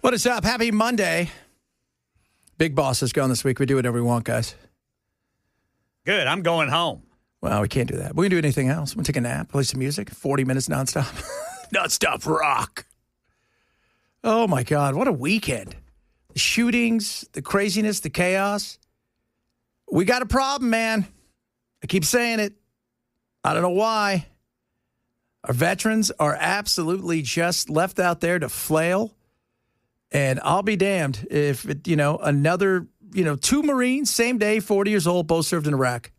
What is up? Happy Monday. Big Boss is gone this week. We do whatever we want, guys. Good. I'm going home. Well, we can't do that. We can do anything else. We'll take a nap, play some music, 40 minutes nonstop. Nonstop rock. Oh, my God. What a weekend. The shootings, the craziness, the chaos. We got a problem, man. I keep saying it. I don't know why. Our veterans are absolutely just left out there to flail. And I'll be damned if, another, two Marines, same day, 40 years old, both served in Iraq.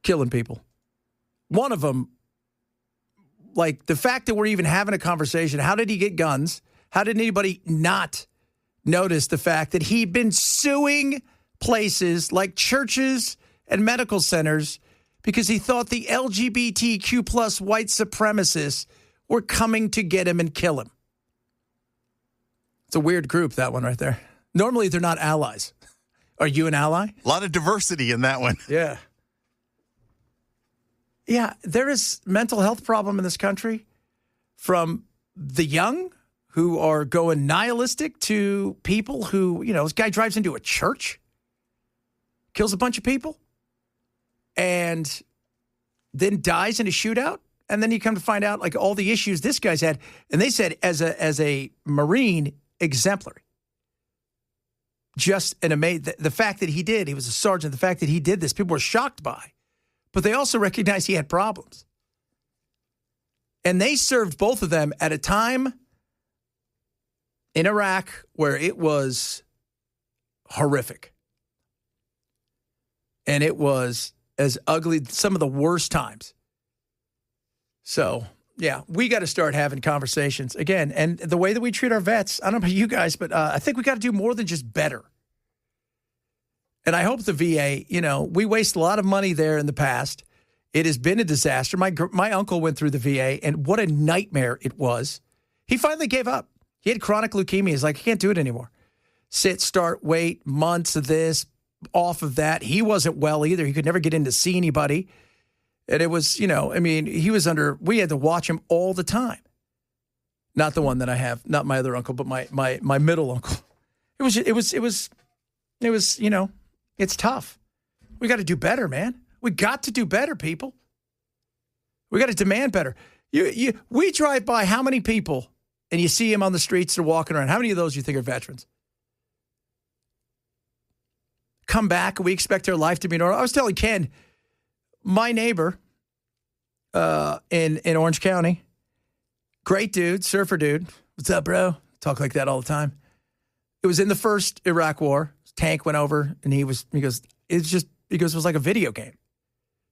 Killing people. One of them, like the fact that we're even having a conversation, how did he get guns? How did anybody not notice the fact that he'd been suing places like churches and medical centers because he thought the LGBTQ plus white supremacists were coming to get him and kill him? It's a weird group, that one right there. Normally, they're not allies. Are you an ally? A lot of diversity in that one. Yeah. Yeah, there is mental health problem in this country from the young who are going nihilistic to people who, this guy drives into a church, kills a bunch of people, and then dies in a shootout. And then you come to find out, like, all the issues this guy's had. And they said as a Marine, exemplary. Just an amazing, the fact that he was a sergeant, the fact that he did this, people were shocked by. But they also recognized he had problems. And they served both of them at a time in Iraq where it was horrific. And it was as ugly, some of the worst times. So, yeah, we got to start having conversations again. And the way that we treat our vets, I don't know about you guys, but I think we got to do more than just better. And I hope the VA, we waste a lot of money there in the past. It has been a disaster. My uncle went through the VA, and what a nightmare it was. He finally gave up. He had chronic leukemia. He's like, I can't do it anymore. Sit, start, wait, months of this, off of that. He wasn't well either. He could never get in to see anybody. And it was, he was we had to watch him all the time. Not the one that I have, not my other uncle, but my middle uncle. It's tough. We got to do better, man. We got to do better, people. We got to demand better. We drive by how many people and you see them on the streets, they're walking around. How many of those do you think are veterans? Come back and we expect their life to be normal. I was telling Ken, my neighbor in Orange County, great dude, surfer dude. What's up, bro? Talk like that all the time. It was in the first Iraq war. His tank went over, and he goes, it was like a video game.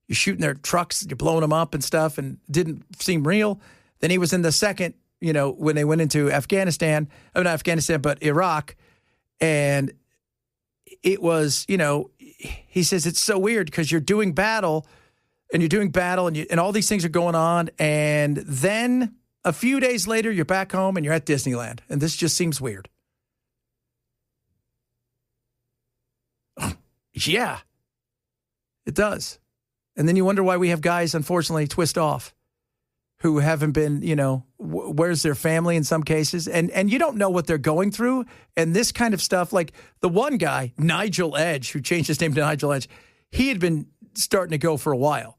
You're shooting their trucks, you're blowing them up and stuff, and it didn't seem real. Then he was in the second, when they went into Afghanistan, not Afghanistan, but Iraq, and it was, he says it's so weird because you're doing battle, and all these things are going on, and then a few days later, you're back home and you're at Disneyland, and this just seems weird. Yeah, it does. And then you wonder why we have guys, unfortunately, twist off who haven't been, where's their family in some cases? And you don't know what they're going through. And this kind of stuff, like the one guy, Nigel Edge, who changed his name to Nigel Edge, he had been starting to go for a while.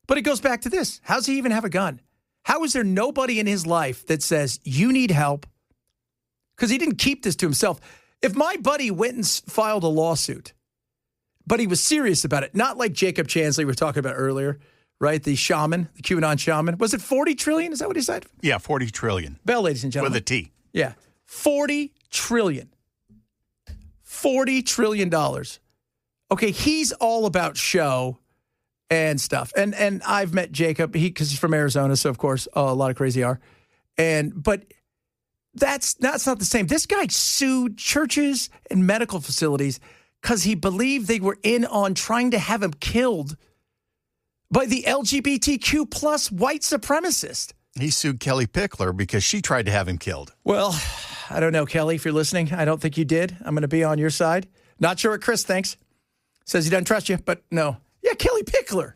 But it goes back to this. How does he even have a gun? How is there nobody in his life that says, you need help? Because he didn't keep this to himself. If my buddy went and filed a lawsuit, but he was serious about it, not like Jacob Chansley we were talking about earlier, right? The shaman, the QAnon shaman. Was it 40 trillion? Is that what he said? Yeah, 40 trillion. Bell, ladies and gentlemen. With a T. Yeah. 40 trillion. $40 trillion. Okay, he's all about show and stuff. And I've met Jacob, because he's from Arizona, so of course a lot of crazy are. But that's not the same. This guy sued churches and medical facilities because he believed they were in on trying to have him killed by the LGBTQ plus white supremacist. He sued Kelly Pickler because she tried to have him killed. Well, I don't know, Kelly, if you're listening. I don't think you did. I'm going to be on your side. Not sure what Chris thinks. Says he doesn't trust you, but no. Yeah, Kelly Pickler.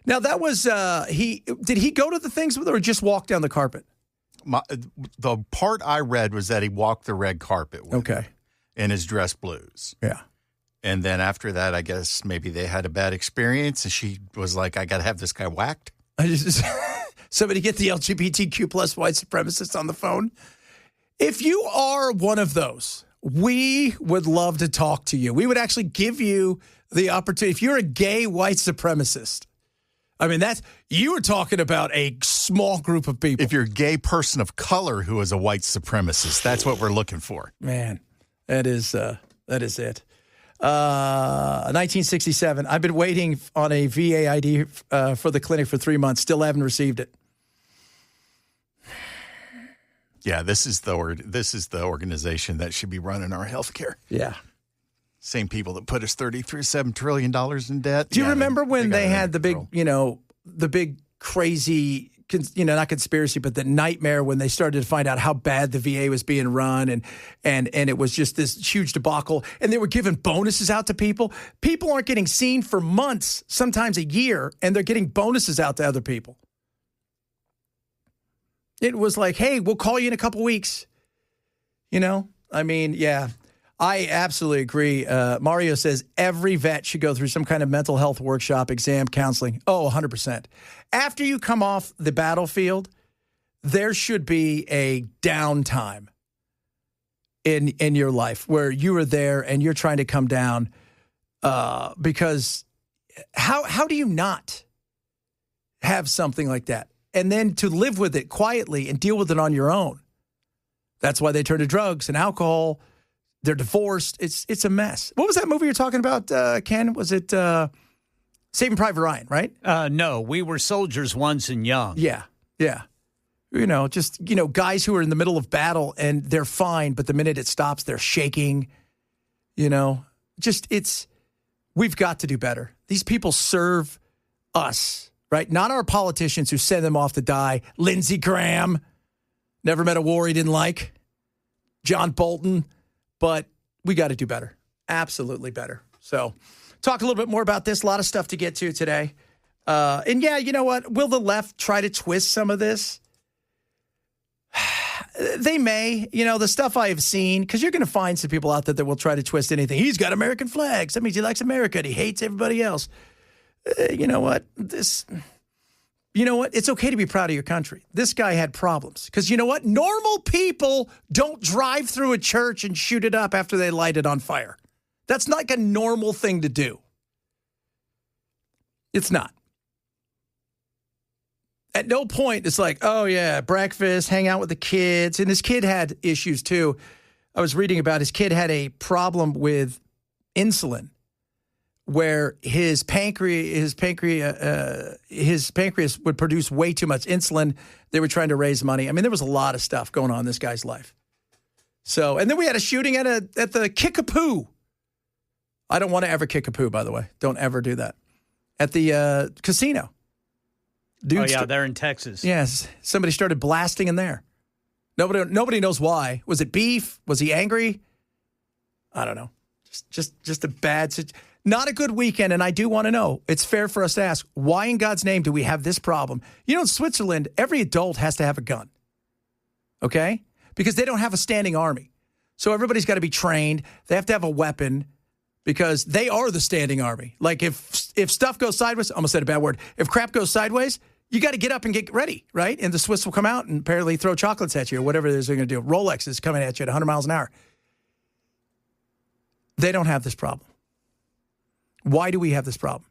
Now, that was, did he go to the things with her or just walk down the carpet? The part I read was that he walked the red carpet with Okay. her in his dress blues. Yeah. And then after that, I guess maybe they had a bad experience, and she was like, I got to have this guy whacked. Somebody get the LGBTQ plus white supremacist on the phone. If you are one of those, we would love to talk to you. We would actually give you the opportunity. If you're a gay white supremacist, I mean, you were talking about a small group of people. If you're a gay person of color who is a white supremacist, that's what we're looking for. Man, that is it. 1967. I've been waiting on a VA ID for the clinic for 3 months. Still haven't received it. Yeah, this is the organization that should be running our health care. Yeah. Same people that put us $37 trillion in debt. Do you remember when they had the big, control. the big crazy, not conspiracy, but the nightmare when they started to find out how bad the VA was being run and it was just this huge debacle and they were giving bonuses out to people. People aren't getting seen for months, sometimes a year, and they're getting bonuses out to other people. It was like, hey, we'll call you in a couple weeks. I mean, yeah. I absolutely agree. Mario says every vet should go through some kind of mental health workshop, exam, counseling. Oh, 100%. After you come off the battlefield, there should be a downtime in your life where you are there and you're trying to come down because how do you not have something like that? And then to live with it quietly and deal with it on your own. That's why they turn to drugs and alcohol. They're divorced. It's a mess. What was that movie you're talking about, Ken? Was it Saving Private Ryan, right? No, We Were Soldiers Once and Young. Yeah. Guys who are in the middle of battle and they're fine, but the minute it stops, they're shaking. We've got to do better. These people serve us, right? Not our politicians who send them off to die. Lindsey Graham, never met a war he didn't like. John Bolton. But we got to do better. Absolutely better. So talk a little bit more about this. A lot of stuff to get to today. And yeah, you know what? Will the left try to twist some of this? They may. The stuff I have seen, because you're going to find some people out there that will try to twist anything. He's got American flags. That means he likes America and he hates everybody else. You know what? It's okay to be proud of your country. This guy had problems. Because you know what? Normal people don't drive through a church and shoot it up after they light it on fire. That's not like a normal thing to do. It's not. At no point, it's like, oh, yeah, breakfast, hang out with the kids. And his kid had issues, too. I was reading about his kid had a problem with insulin, where his pancreas would produce way too much insulin. They were trying to raise money. I mean, there was a lot of stuff going on in this guy's life. So, and then we had a shooting at the Kickapoo. I don't want to ever Kickapoo, by the way. Don't ever do that. At the casino. They're in Texas. Yes, somebody started blasting in there. Nobody knows why. Was it beef? Was he angry? I don't know. Just a bad situation. Not a good weekend, and I do want to know, it's fair for us to ask, why in God's name do we have this problem? In Switzerland, every adult has to have a gun, okay? Because they don't have a standing army. So everybody's got to be trained. They have to have a weapon because they are the standing army. Like if stuff goes sideways, I almost said a bad word. If crap goes sideways, you got to get up and get ready, right? And the Swiss will come out and apparently throw chocolates at you or whatever it is they're going to do. Rolex is coming at you at 100 miles an hour. They don't have this problem. Why do we have this problem?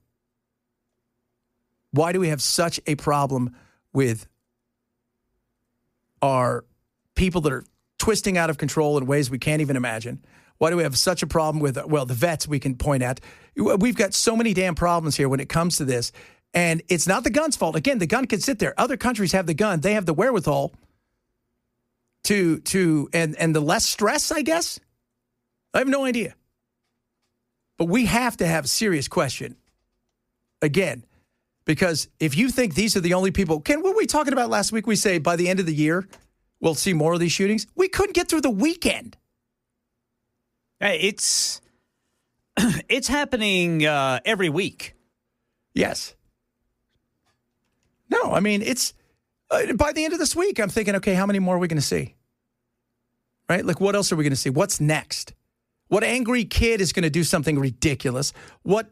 Why do we have such a problem with our people that are twisting out of control in ways we can't even imagine? Why do we have such a problem with, the vets we can point at? We've got so many damn problems here when it comes to this. And it's not the gun's fault. Again, the gun can sit there. Other countries have the gun. They have the wherewithal and the less stress, I guess. I have no idea. But we have to have a serious question, again, because if you think these are the only people, Ken, what were we talking about last week? We say by the end of the year, we'll see more of these shootings. We couldn't get through the weekend. It's happening every week. Yes. No, I mean, it's By the end of this week, I'm thinking, okay, how many more are we going to see? Right? Like, what else are we going to see? What's next? What angry kid is going to do something ridiculous? What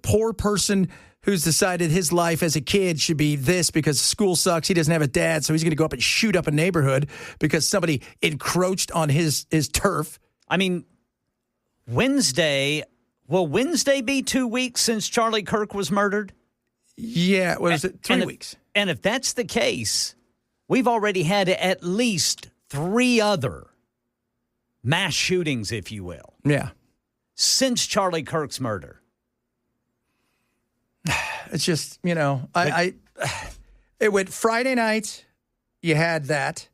poor person who's decided his life as a kid should be this because school sucks, he doesn't have a dad, so he's going to go up and shoot up a neighborhood because somebody encroached on his turf? I mean, will Wednesday be 2 weeks since Charlie Kirk was murdered? Yeah, what is it? 3 weeks. And if that's the case, we've already had at least 3 other mass shootings, if you will. Yeah. Since Charlie Kirk's murder. It's just, it went Friday night, you had that,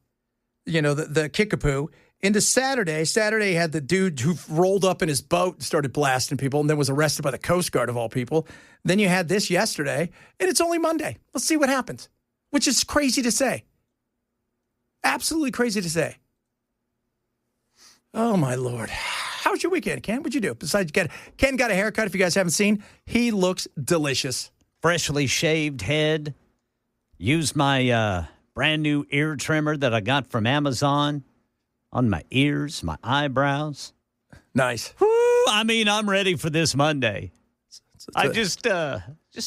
the kickapoo. Into Saturday. Saturday had the dude who rolled up in his boat and started blasting people and then was arrested by the Coast Guard of all people. Then you had this yesterday, and it's only Monday. Let's see what happens, which is crazy to say. Absolutely crazy to say. Oh, my Lord. How was your weekend, Ken? What'd you do? Besides, Ken got a haircut, if you guys haven't seen. He looks delicious. Freshly shaved head. Used my brand new ear trimmer that I got from Amazon. On my ears, my eyebrows. Nice. Woo, I'm ready for this Monday. I just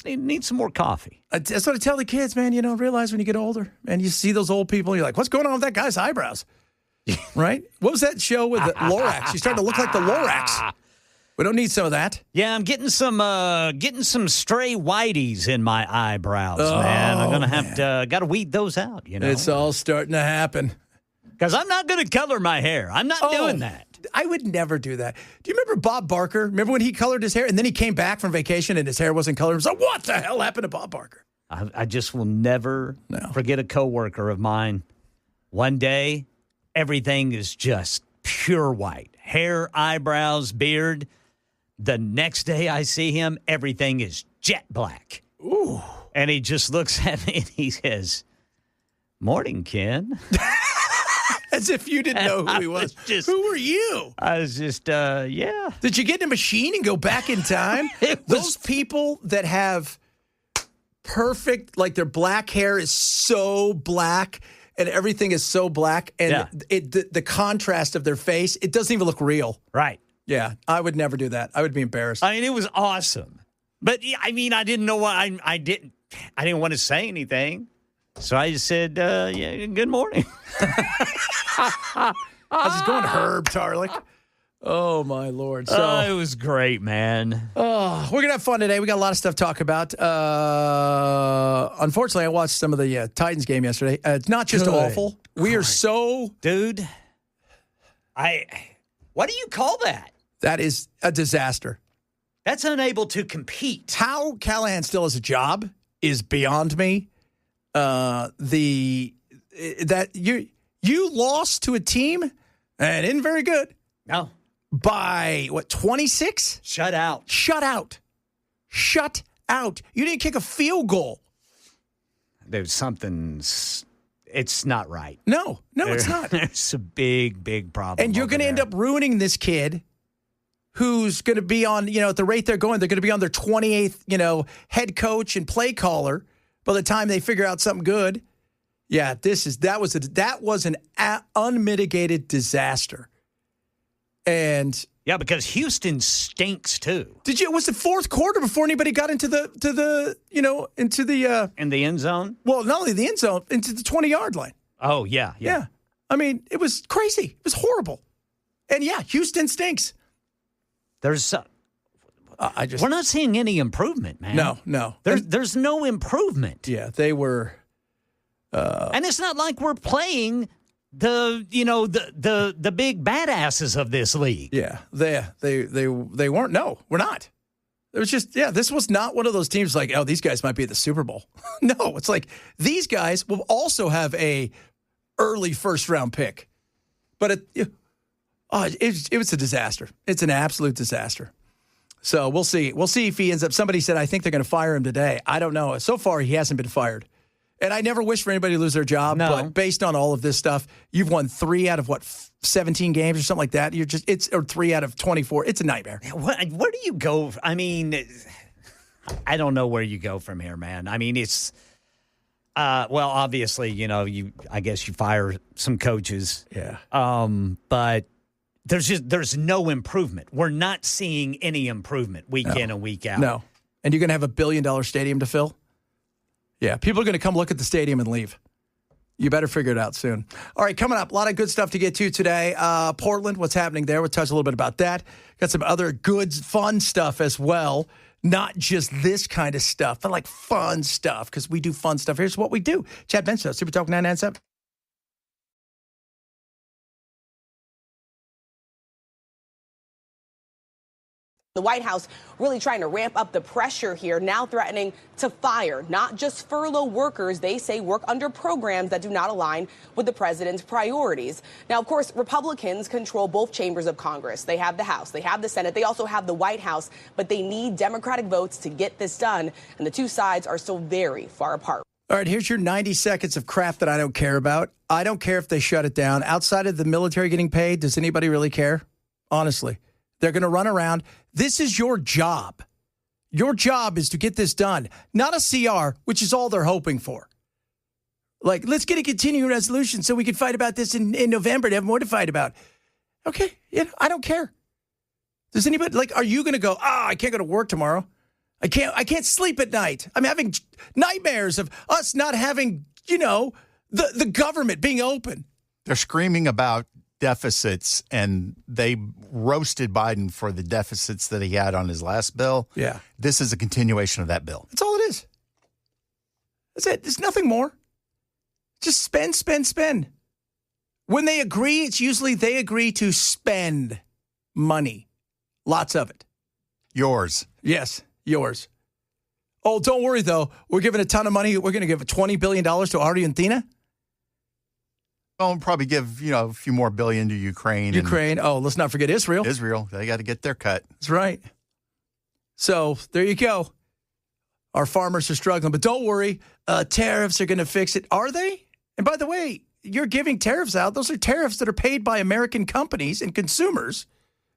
need some more coffee. That's what I tell the kids, man. Realize when you get older and you see those old people, you're like, what's going on with that guy's eyebrows? Right? What was that show with the Lorax? You started to look like the Lorax. We don't need some of that. Yeah, I'm getting some stray whiteys in my eyebrows, man. I'm gonna have to weed those out. It's all starting to happen. Because I'm not going to color my hair. I'm not doing that. I would never do that. Do you remember Bob Barker? Remember when he colored his hair and then he came back from vacation and his hair wasn't colored? So what the hell happened to Bob Barker? I just will never forget a coworker of mine. One day, everything is just pure white. Hair, eyebrows, beard. The next day I see him, everything is jet black. Ooh. And he just looks at me and he says, "Morning, Ken." As if you didn't know who he was. Who were you? I was just, yeah. Did you get in a machine and go back in time? Those people that have perfect, like their black hair is so black and everything is so black. And the contrast of their face, it doesn't even look real. Right. Yeah, I would never do that. I would be embarrassed. I mean, it was awesome. But, I didn't know what, I didn't want to say anything. So I just said, good morning. How's it going, Herb Tarlick? Oh, my Lord. So it was great, man. Oh, we're going to have fun today. We got a lot of stuff to talk about. Unfortunately, I watched some of the Titans game yesterday. It's not just awful. We are so... Dude, what do you call that? That is a disaster. That's unable to compete. How Callahan still has a job is beyond me. You lost to a team and isn't very good. No. By, 26? Shut out. You didn't kick a field goal. There's it's not right. No, it's not. There's a big, big problem. And you're going to end up ruining this kid who's going to be on, at the rate they're going, they're going to be on their 28th, head coach and play caller by the time they figure out something good. Yeah, that was an unmitigated disaster. And yeah, because Houston stinks too. Was it fourth quarter before anybody got into the in the end zone? Well, not only the end zone, into the 20-yard line. Oh, yeah. I mean, it was crazy. It was horrible. And yeah, Houston stinks. We're not seeing any improvement, man. No. There's no improvement. Yeah, they were. And it's not like we're playing the big badasses of this league. Yeah, they weren't. No, we're not. It was just, this was not one of those teams like, oh, these guys might be at the Super Bowl. No, it's like these guys will also have a early first-round pick. But it was a disaster. It's an absolute disaster. So we'll see. We'll see if he ends up. Somebody said, I think they're going to fire him today. I don't know. So far, he hasn't been fired. And I never wish for anybody to lose their job. No. But based on all of this stuff, you've won 3 out of 17 games or something like that. Or 3 out of 24. It's a nightmare. Where do you go? I mean, I don't know where you go from here, man. I mean, Well, obviously, I guess you fire some coaches. Yeah. But there's no improvement. We're not seeing any improvement week in and week out. No. And you're going to have $1 billion stadium to fill? Yeah. People are going to come look at the stadium and leave. You better figure it out soon. All right, coming up, a lot of good stuff to get to today. Portland, what's happening there? We'll touch a little bit about that. Got some other good, fun stuff as well. Not just this kind of stuff, but like fun stuff, because we do fun stuff. Here's what we do. Chad Benson, Super Talk 997. The White House really trying to ramp up the pressure here, now threatening to fire, not just furlough workers. They say work under programs that do not align with the president's priorities. Now, of course, Republicans control both chambers of Congress. They have the House, they have the Senate, they also have the White House, but they need Democratic votes to get this done. And the two sides are still very far apart. All right, here's your 90 seconds of crap that I don't care about. I don't care if they shut it down. Outside of the military getting paid, does anybody really care? Honestly. They're going to run around. This is your job. Your job is to get this done, not a CR, which is all they're hoping for. Like, let's get a continuing resolution so we can fight about this in November to have more to fight about. Okay, I don't care. Does anybody, are you going to go, I can't go to work tomorrow. I can't sleep at night. I'm having nightmares of us not having, the government being open. They're screaming about deficits, and they roasted Biden for the deficits that he had on his last bill. Yeah. This is a continuation of that bill. That's all it is. That's it. There's nothing more. Just spend, spend, spend. When they agree, it's usually they agree to spend money. Lots of it. Yours. Yes, yours. Oh, don't worry, though. We're giving a ton of money. We're going to give $20 billion to Argentina. I'll probably give, a few more billion to Ukraine. Oh, let's not forget Israel. They got to get their cut. That's right. So there you go. Our farmers are struggling, but don't worry. Tariffs are going to fix it. Are they? And by the way, you're giving tariffs out. Those are tariffs that are paid by American companies and consumers,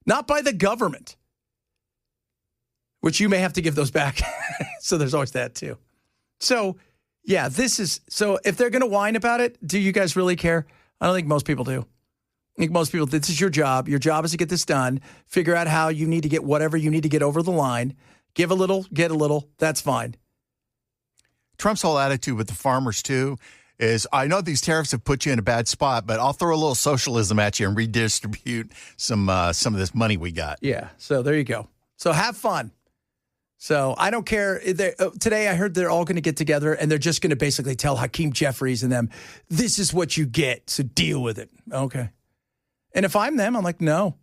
not by the government, which you may have to give those back. So there's always that too. So yeah, so if they're going to whine about it, do you guys really care? I don't think most people do. I think most people, this is your job. Your job is to get this done. Figure out how you need to get whatever you need to get over the line. Give a little, get a little. That's fine. Trump's whole attitude with the farmers, too, is I know these tariffs have put you in a bad spot, but I'll throw a little socialism at you and redistribute some of this money we got. Yeah, so there you go. So have fun. So I don't care. Today I heard they're all going to get together and they're just going to basically tell Hakeem Jeffries and them, this is what you get, so deal with it. Okay. And if I'm them, I'm like, no.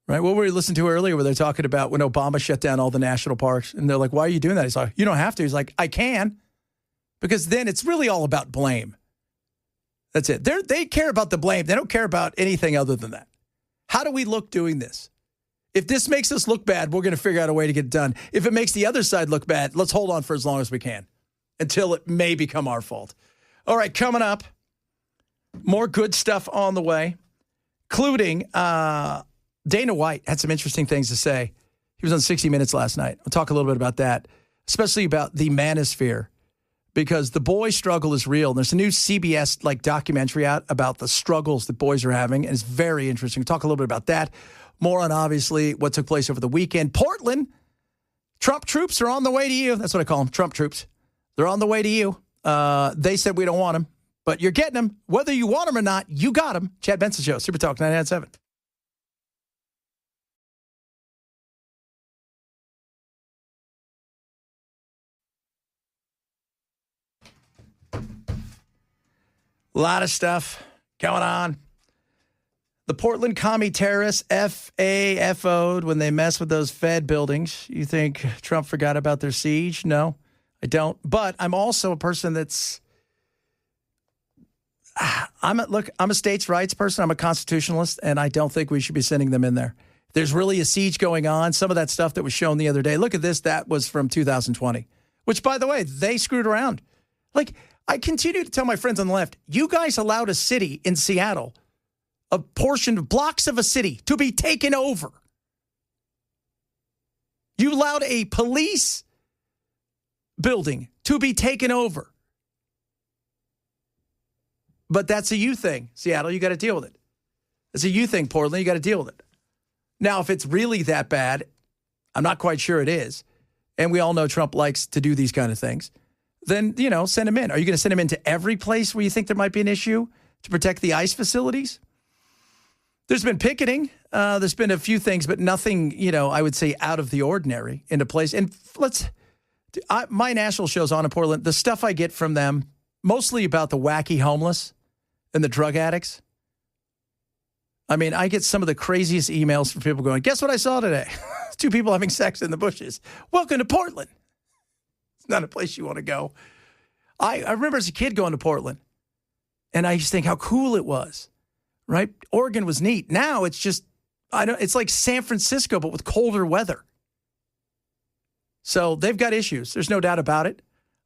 Right? What were we listening to earlier where they're talking about when Obama shut down all the national parks? And they're like, why are you doing that? He's like, you don't have to. He's like, I can. Because then it's really all about blame. That's it. They care about the blame. They don't care about anything other than that. How do we look doing this? If this makes us look bad, we're going to figure out a way to get it done. If it makes the other side look bad, let's hold on for as long as we can until it may become our fault. All right, coming up, more good stuff on the way, including Dana White had some interesting things to say. He was on 60 Minutes last night. We'll talk a little bit about that, especially about the manosphere, because the boy struggle is real. There's a new CBS documentary out about the struggles that boys are having, and it's very interesting. We'll talk a little bit about that. More on, obviously, what took place over the weekend. Portland, Trump troops are on the way to you. That's what I call them, Trump troops. They're on the way to you. They said we don't want them, but you're getting them. Whether you want them or not, you got them. Chad Benson Show, Super Talk 997. A lot of stuff going on. The Portland commie terrorists FAFO'd when they messed with those Fed buildings. You think Trump forgot about their siege? No, I don't. But I'm also a person that's I'm a states' rights person. I'm a constitutionalist, and I don't think we should be sending them in there. There's really a siege going on. Some of that stuff that was shown the other day. Look at this. That was from 2020, which, by the way, they screwed around. I continue to tell my friends on the left, you guys allowed a city in Seattle, a portion of blocks of a city, to be taken over. You allowed a police building to be taken over. But that's a you thing, Seattle. You got to deal with it. It's a you thing, Portland. You got to deal with it. Now, if it's really that bad, I'm not quite sure it is, and we all know Trump likes to do these kind of things, then, send him in. Are you going to send him into every place where you think there might be an issue to protect the ICE facilities? There's been picketing. There's been a few things, but nothing, I would say out of the ordinary into place. And my national show's on in Portland. The stuff I get from them, mostly about the wacky homeless and the drug addicts. I mean, I get some of the craziest emails from people going, guess what I saw today? 2 people having sex in the bushes. Welcome to Portland. It's not a place you want to go. I remember as a kid going to Portland, and I used to think how cool it was, right? Oregon was neat. Now it's just, it's like San Francisco, but with colder weather. So they've got issues. There's no doubt about it.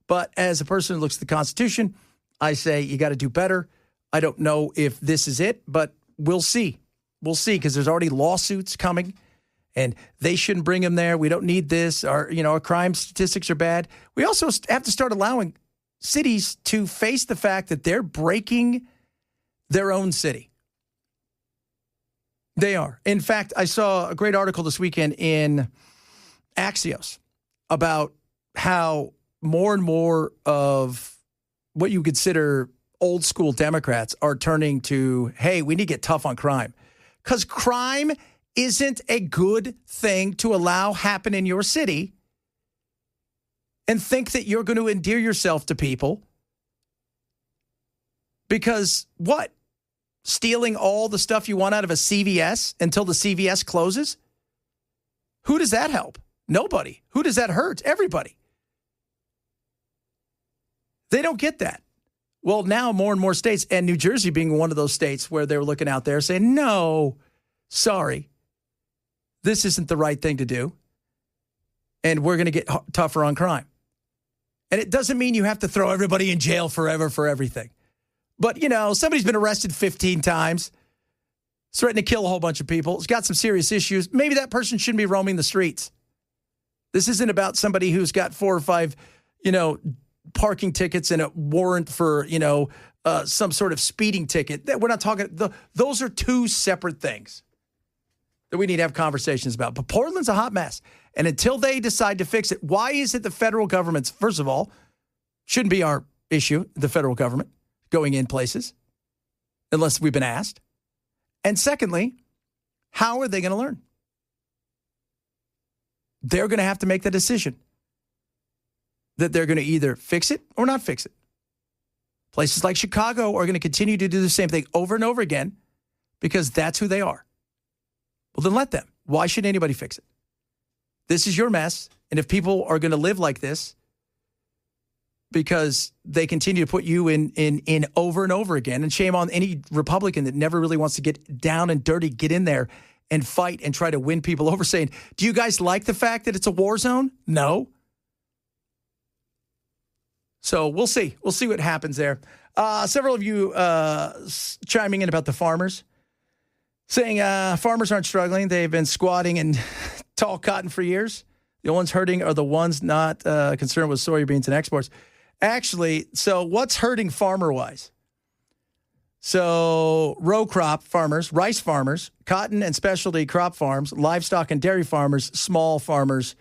But as a person who looks at the Constitution, I say you got to do better. I don't know if this is it, but we'll see. We'll see, because there's already lawsuits coming, and they shouldn't bring them there. We don't need this. Our crime statistics are bad. We also have to start allowing cities to face the fact that they're breaking their own city. They are. In fact, I saw a great article this weekend in Axios about how more and more of what you consider old school Democrats are turning to, hey, we need to get tough on crime. Because crime isn't a good thing to allow happen in your city, and think that you're going to endear yourself to people because what? Stealing all the stuff you want out of a CVS until the CVS closes? Who does that help? Nobody. Who does that hurt? Everybody. They don't get that. Well, now more and more states, and New Jersey being one of those states where they're looking out there saying, no, sorry, this isn't the right thing to do, and we're going to get tougher on crime. And it doesn't mean you have to throw everybody in jail forever for everything. But, somebody's been arrested 15 times, threatened to kill a whole bunch of people, has got some serious issues. Maybe that person shouldn't be roaming the streets. This isn't about somebody who's got 4 or 5, parking tickets and a warrant for, some sort of speeding ticket. We're not talking, those are 2 separate things that we need to have conversations about. But Portland's a hot mess. And until they decide to fix it, why is it the federal government's, first of all, shouldn't be our issue, the federal government going in places, unless we've been asked. And secondly, how are they going to learn? They're going to have to make the decision that they're going to either fix it or not fix it. Places like Chicago are going to continue to do the same thing over and over again because that's who they are. Well, then let them. Why should anybody fix it? This is your mess. And if people are going to live like this because they continue to put you in over and over again, and shame on any Republican that never really wants to get down and dirty, get in there and fight and try to win people over, saying, do you guys like the fact that it's a war zone? No. So we'll see. We'll see what happens there. Several of you chiming in about the farmers, saying farmers aren't struggling. They've been squatting in tall cotton for years. The ones hurting are the ones not concerned with soybeans and exports. Actually, so what's hurting farmer-wise? So row crop farmers, rice farmers, cotton and specialty crop farms, livestock and dairy farmers, small farmers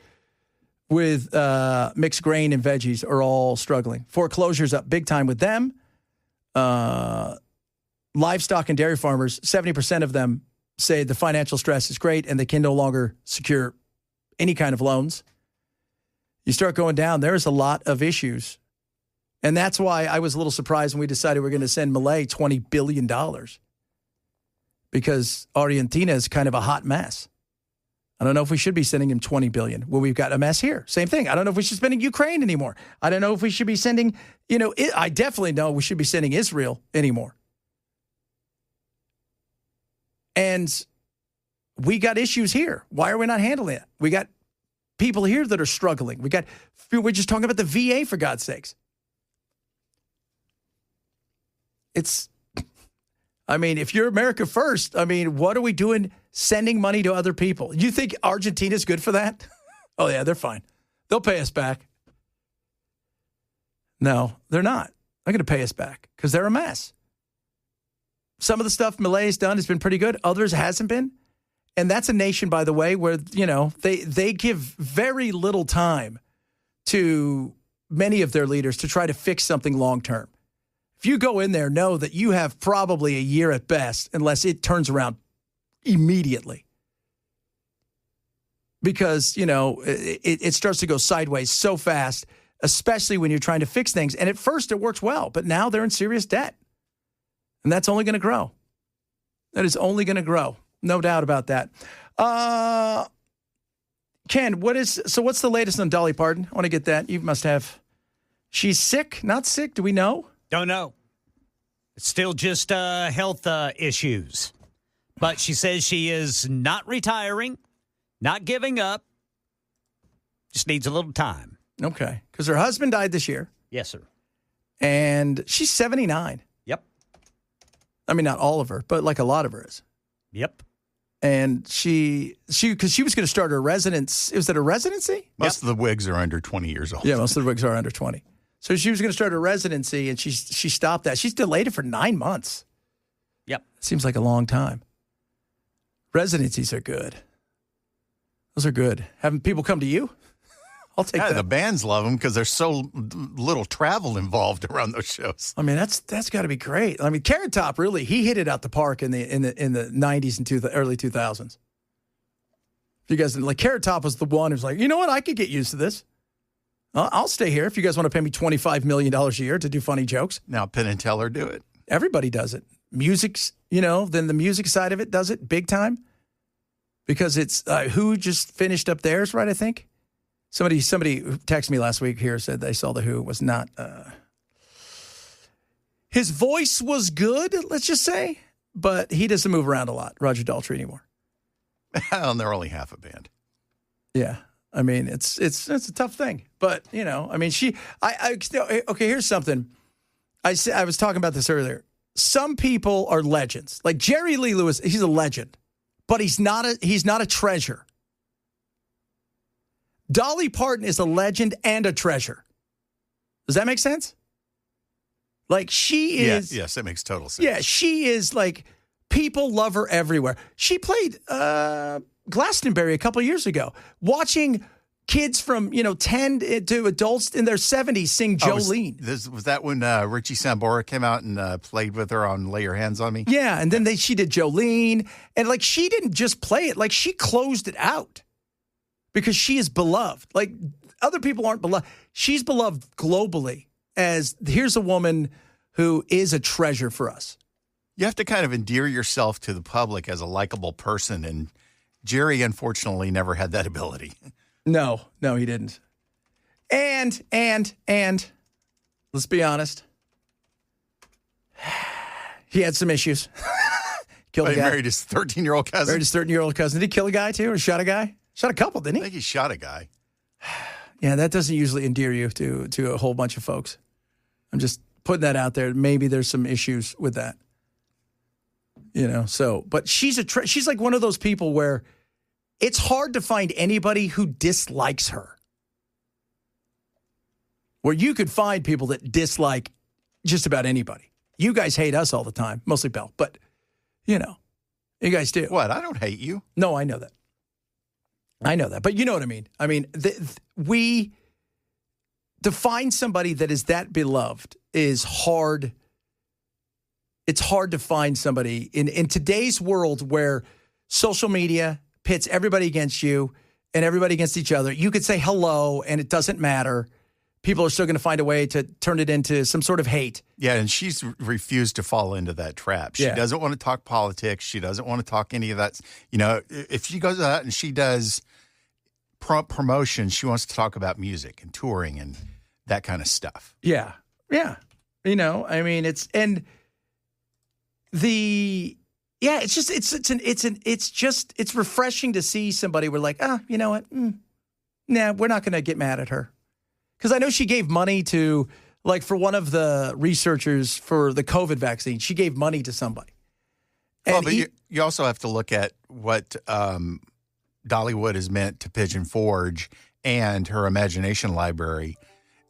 with mixed grain and veggies are all struggling. Foreclosures up big time with them. Livestock and dairy farmers, 70% of them say the financial stress is great and they can no longer secure any kind of loans. You start going down, there's a lot of issues. And that's why I was a little surprised when we decided we're going to send Malay $20 billion, because Argentina is kind of a hot mess. I don't know if we should be sending him $20 billion. Well, we've got a mess here. Same thing. I don't know if we should be sending Ukraine anymore. I don't know if we should be sending, I definitely know we should be sending Israel anymore. And we got issues here. Why are we not handling it? We got people here that are struggling. We're just talking about the VA, for God's sakes. If you're America first, what are we doing sending money to other people? You think Argentina's good for that? Oh, yeah, they're fine. They'll pay us back. No, they're not. They're going to pay us back because they're a mess. Some of the stuff Milei's done has been pretty good. Others hasn't been. And that's a nation, by the way, where, they give very little time to many of their leaders to try to fix something long term. If you go in there, know that you have probably a year at best, unless it turns around immediately. Because, it starts to go sideways so fast, especially when you're trying to fix things. And at first it works well, but now they're in serious debt. And that's only going to grow. That is only going to grow. No doubt about that. Ken, what's the latest on Dolly Parton? I want to get that. You must have. She's sick? Not sick? Do we know? Don't know. It's still just health issues. But she says she is not retiring, not giving up. Just needs a little time. Okay. Because her husband died this year. Yes, sir. And she's 79. Yep. I mean, not all of her, but like a lot of her is. Yep. And because she was going to start her residence. Was it a residency? Most of the wigs are under 20 years old. Yeah, most of the wigs are under 20. So she was going to start her residency, and she stopped that. She's delayed it for 9 months. Yep. Seems like a long time. Residencies are good. Those are good. Having people come to you? I'll take that. The bands love them because there's so little travel involved around those shows. I mean, that's got to be great. I mean, Carrot Top really he hit it out the park in the 90s and early 2000s. If you guys like, Carrot Top was the one who's like, you know what, I could get used to this. I'll stay here if you guys want to pay me $25 million a year to do funny jokes. Now Penn and Teller do it. Everybody does it. Music's, then the music side of it does it big time. Because it's Who just finished up theirs, right, I think? Somebody who texted me last week here said they saw the Who was not. His voice was good, let's just say, but he doesn't move around a lot, Roger Daltrey, anymore. Well, they're only half a band. Yeah, I mean it's a tough thing, but I mean okay. Here's something. I was talking about this earlier. Some people are legends, like Jerry Lee Lewis. He's a legend, but he's not a treasure. Dolly Parton is a legend and a treasure. Does that make sense? Like she is. Yes, that makes total sense. Yeah, she is like, people love her everywhere. She played Glastonbury a couple of years ago. Watching kids from 10 to adults in their 70s sing Jolene. Was that when Richie Sambora came out and played with her on Lay Your Hands on Me? Yeah, and then she did Jolene. And like, she didn't just play it, like she closed it out. Because she is beloved. Like, other people aren't beloved. She's beloved globally as here's a woman who is a treasure for us. You have to kind of endear yourself to the public as a likable person, and Jerry, unfortunately, never had that ability. No, he didn't. And let's be honest, he had some issues. Killed a guy. Married his 13-year-old cousin. Did he kill a guy too, or shot a guy? Shot a couple, didn't he? I think he shot a guy. Yeah, that doesn't usually endear you to a whole bunch of folks. I'm just putting that out there. Maybe there's some issues with that. But she's like one of those people where it's hard to find anybody who dislikes her. Where you could find people that dislike just about anybody. You guys hate us all the time, mostly Bell, but you guys do. What? I don't hate you. No, I know that. But you know what I mean. I mean, to find somebody that is that beloved is hard. It's hard to find somebody in today's world where social media pits everybody against you and everybody against each other. You could say hello and it doesn't matter. People are still going to find a way to turn it into some sort of hate. Yeah, and she's refused to fall into that trap. She doesn't want to talk politics. She doesn't want to talk any of that. If she goes out and she does promotion, she wants to talk about music and touring and that kind of stuff. Yeah. I mean, it's refreshing to see somebody we're like, you know what? Nah, we're not going to get mad at her. Because I know she gave money to, like, for one of the researchers for the COVID vaccine, she gave money to somebody. Well, but you also have to look at what Dollywood has meant to Pigeon Forge and her imagination library.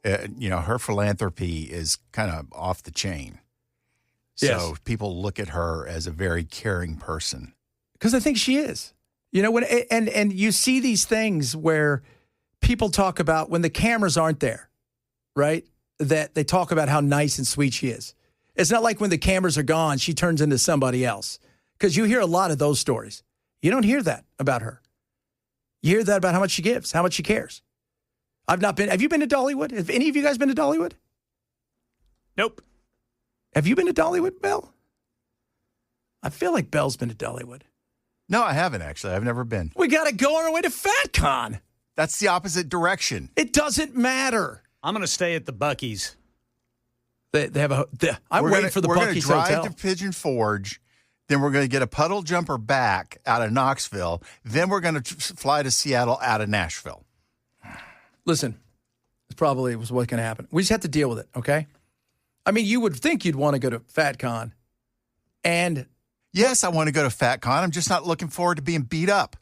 her philanthropy is kind of off the chain. So Yes. people look at her as a very caring person. Because I think she is. And you see these things where people talk about when the cameras aren't there, right? That they talk about how nice and sweet she is. It's not like when the cameras are gone, she turns into somebody else. Because you hear a lot of those stories. You don't hear that about her. You hear that about how much she gives, how much she cares. I've not been. Have you been to Dollywood? Have any of you guys been to Dollywood? Nope. Have you been to Dollywood, Belle? I feel like Belle's been to Dollywood. No, I haven't, actually. I've never been. We got to go on our way to FatCon. That's the opposite direction. It doesn't matter. I'm going to stay at the Buc-ee's. They have a. I'm waiting for the Buc-ee's We're going hotel. to drive to Pigeon Forge. Then we're going to get a puddle jumper back out of Knoxville. Then we're going to fly to Seattle out of Nashville. Listen, this probably was what's going to happen. We just have to deal with it, okay? I mean, you would think you'd want to go to FatCon. And yes, I want to go to FatCon. I'm just not looking forward to being beat up.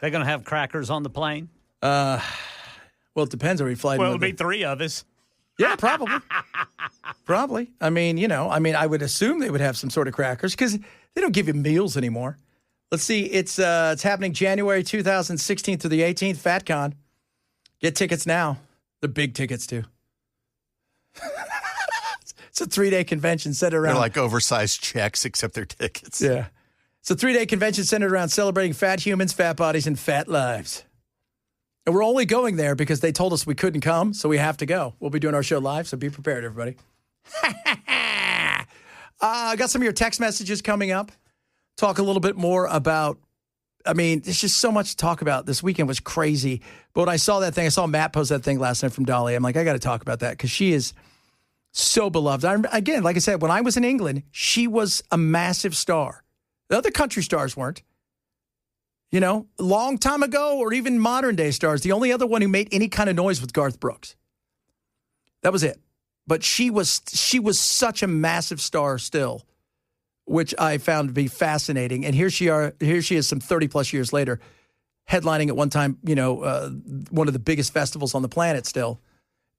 They're going to have crackers on the plane? well, it depends on where you fly. Well, it'll be three of us. Yeah, probably. Probably. I mean, I would assume they would have some sort of crackers because they don't give you meals anymore. Let's see. It's happening January 2016 through the 18th, FatCon. Get tickets now. The big tickets, too. It's a 3-day convention centered around. They're like oversized checks, except they're tickets. Yeah. It's a 3-day convention centered around celebrating fat humans, fat bodies, and fat lives. And we're only going there because they told us we couldn't come, so we have to go. We'll be doing our show live, so be prepared, everybody. I got some of your text messages coming up. Talk a little bit more about, there's just so much to talk about. This weekend was crazy. But when I saw that thing, I saw Matt post that thing last night from Dolly. I'm like, I got to talk about that because she is so beloved. Again, like I said, when I was in England, she was a massive star. The other country stars weren't. Long time ago or even modern day stars, the only other one who made any kind of noise was Garth Brooks. That was it. But she was such a massive star still, which I found to be fascinating. And here she is some 30 plus years later, headlining at one time, one of the biggest festivals on the planet still,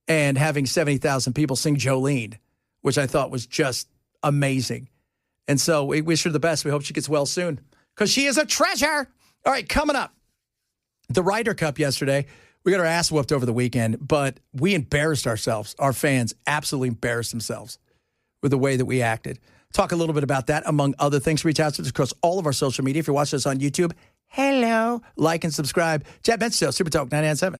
and having 70,000 people sing Jolene, which I thought was just amazing. And so we wish her the best. We hope she gets well soon because she is a treasure. All right, coming up, the Ryder Cup yesterday. We got our ass whooped over the weekend, but we embarrassed ourselves. Our fans absolutely embarrassed themselves with the way that we acted. Talk a little bit about that, among other things. Reach out to us across all of our social media. If you're watching us on YouTube, hello. Like and subscribe. Chad Benson Show, Super Talk 99.7.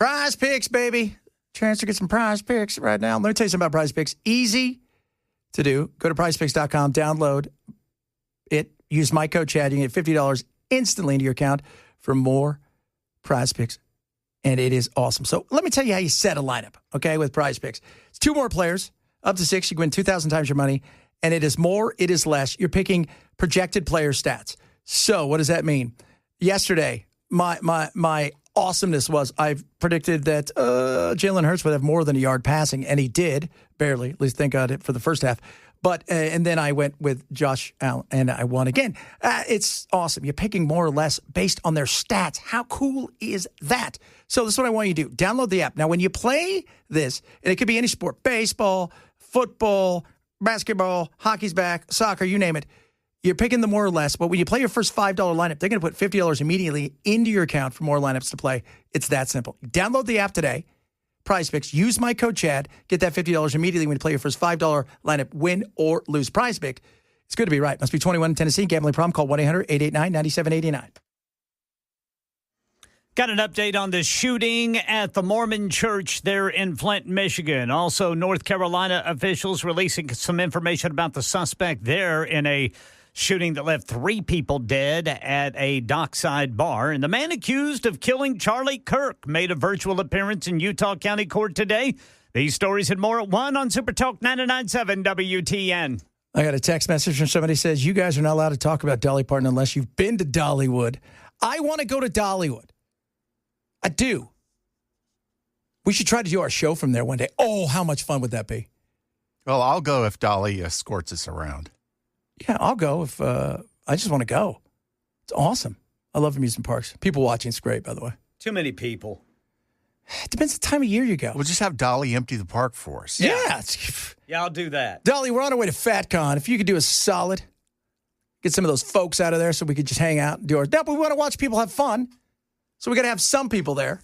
Prize Picks, baby. Chance to get some Prize Picks right now. Let me tell you something about Prize Picks. Easy to do. Go to prizepicks.com, download it, use my code Chad. You can get $50 instantly into your account for more Prize Picks, and it is awesome. So let me tell you how you set a lineup, okay, with Prize Picks. It's 2 more players, up to 6. You can win 2,000 times your money, and it is more, it is less. You're picking projected player stats. So what does that mean? Yesterday, my awesomeness was I predicted that Jalen Hurts would have more than a yard passing, and he did, barely, at least thank God for the first half. But and then I went with Josh Allen, and I won again. It's awesome. You're picking more or less based on their stats. How cool is that? So this is what I want you to do. Download the app. Now, when you play this, and it could be any sport, baseball, football, basketball, hockey's back, soccer, you name it, you're picking the more or less, but when you play your first $5 lineup, they're going to put $50 immediately into your account for more lineups to play. It's that simple. Download the app today, Prize Picks. Use my code Chad. Get that $50 immediately when you play your first $5 lineup, win or lose. Prize Pick. It's good to be right. Must be 21 in Tennessee. Gambling problem. Call 1-800-889-9789. Got an update on the shooting at the Mormon church there in Flint, Michigan. Also, North Carolina officials releasing some information about the suspect there in a shooting that left 3 people dead at a dockside bar. And the man accused of killing Charlie Kirk made a virtual appearance in Utah County Court today. These stories and more at 1 on Super Talk 99.7 WTN. I got a text message from somebody who says, you guys are not allowed to talk about Dolly Parton unless you've been to Dollywood. I want to go to Dollywood. I do. We should try to do our show from there one day. Oh, how much fun would that be? Well, I'll go if Dolly escorts us around. Yeah, I'll go if I just want to go. It's awesome. I love amusement parks. People watching is great, by the way. Too many people. It depends the time of year you go. We'll just have Dolly empty the park for us. Yeah. Yeah, I'll do that. Dolly, we're on our way to FatCon. If you could do a solid, get some of those folks out of there so we could just hang out and do our... No, but we want to watch people have fun. So we got to have some people there.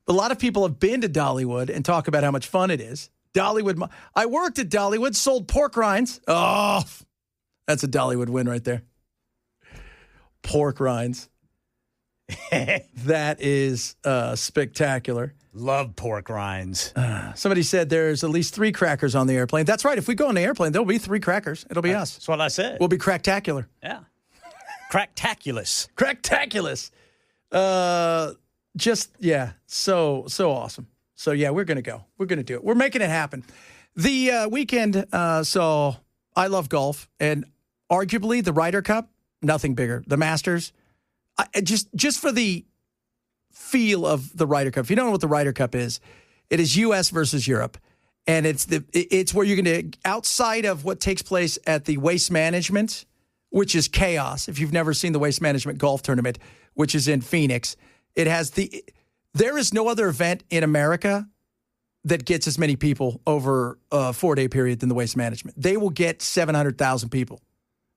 A lot of people have been to Dollywood and talk about how much fun it is. Dollywood. I worked at Dollywood, sold pork rinds. Oh, that's a Dollywood win right there. Pork rinds. That is spectacular. Love pork rinds. Somebody said there's at least 3 crackers on the airplane. That's right. If we go on the airplane, there'll be 3 crackers. It'll be us. That's what I said. We'll be cracktacular. Yeah. Cracktaculous. Cracktaculous. So awesome. So, yeah, we're going to go. We're going to do it. We're making it happen. The weekend, so I love golf. And arguably the Ryder Cup, nothing bigger. The Masters, just for the feel of the Ryder Cup. If you don't know what the Ryder Cup is, it is U.S. versus Europe. And it's where you're going to, outside of what takes place at the Waste Management, which is chaos. If you've never seen the Waste Management Golf Tournament, which is in Phoenix, there is no other event in America that gets as many people over a 4-day period than the Waste Management. They will get 700,000 people.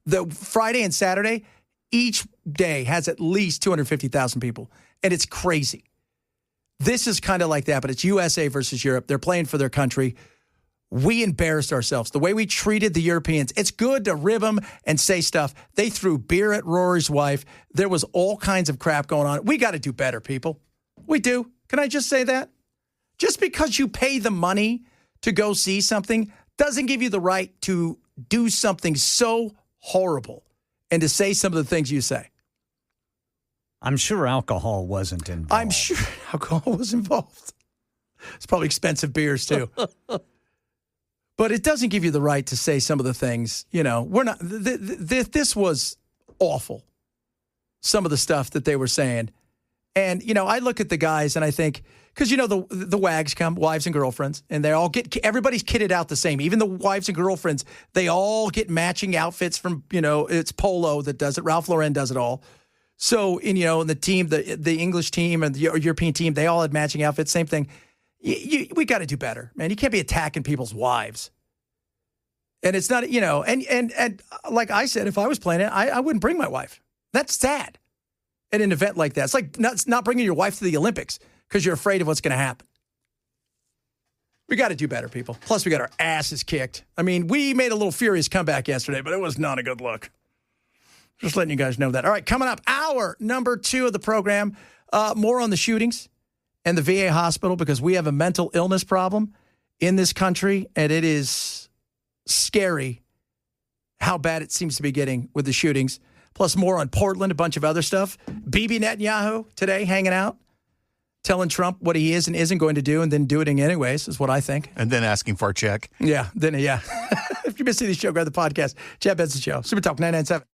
The Friday and Saturday, each day has at least 250,000 people. And it's crazy. This is kind of like that, but it's USA versus Europe. They're playing for their country. We embarrassed ourselves. The way we treated the Europeans, it's good to rib them and say stuff. They threw beer at Rory's wife. There was all kinds of crap going on. We got to do better, people. We do. Can I just say that? Just because you pay the money to go see something doesn't give you the right to do something so horrible and to say some of the things you say. I'm sure alcohol wasn't involved. I'm sure alcohol was involved. It's probably expensive beers, too. But it doesn't give you the right to say some of the things, we're not, this was awful. Some of the stuff that they were saying. And, I look at the guys and I think, because, the wags come, wives and girlfriends, and everybody's kitted out the same. Even the wives and girlfriends, they all get matching outfits from, it's Polo that does it. Ralph Lauren does it all. So, and the team, the English team and the European team, they all had matching outfits, same thing. We got to do better, man. You can't be attacking people's wives. And it's not, and like I said, if I was playing it, I wouldn't bring my wife. That's sad at an event like that. It's like not bringing your wife to the Olympics because you're afraid of what's going to happen. We got to do better, people. Plus, we got our asses kicked. I mean, we made a little furious comeback yesterday, but it was not a good look. Just letting you guys know that. All right, coming up, hour number 2 of the program. More on the shootings and the VA hospital because we have a mental illness problem in this country, and it is scary how bad it seems to be getting with the shootings. Plus more on Portland, a bunch of other stuff. Bibi Netanyahu today hanging out, telling Trump what he is and isn't going to do and then doing it anyways, is what I think. And then asking for a check. Yeah. If you missed any of the show, grab the podcast. Chad Benson Show. Super Talk 997.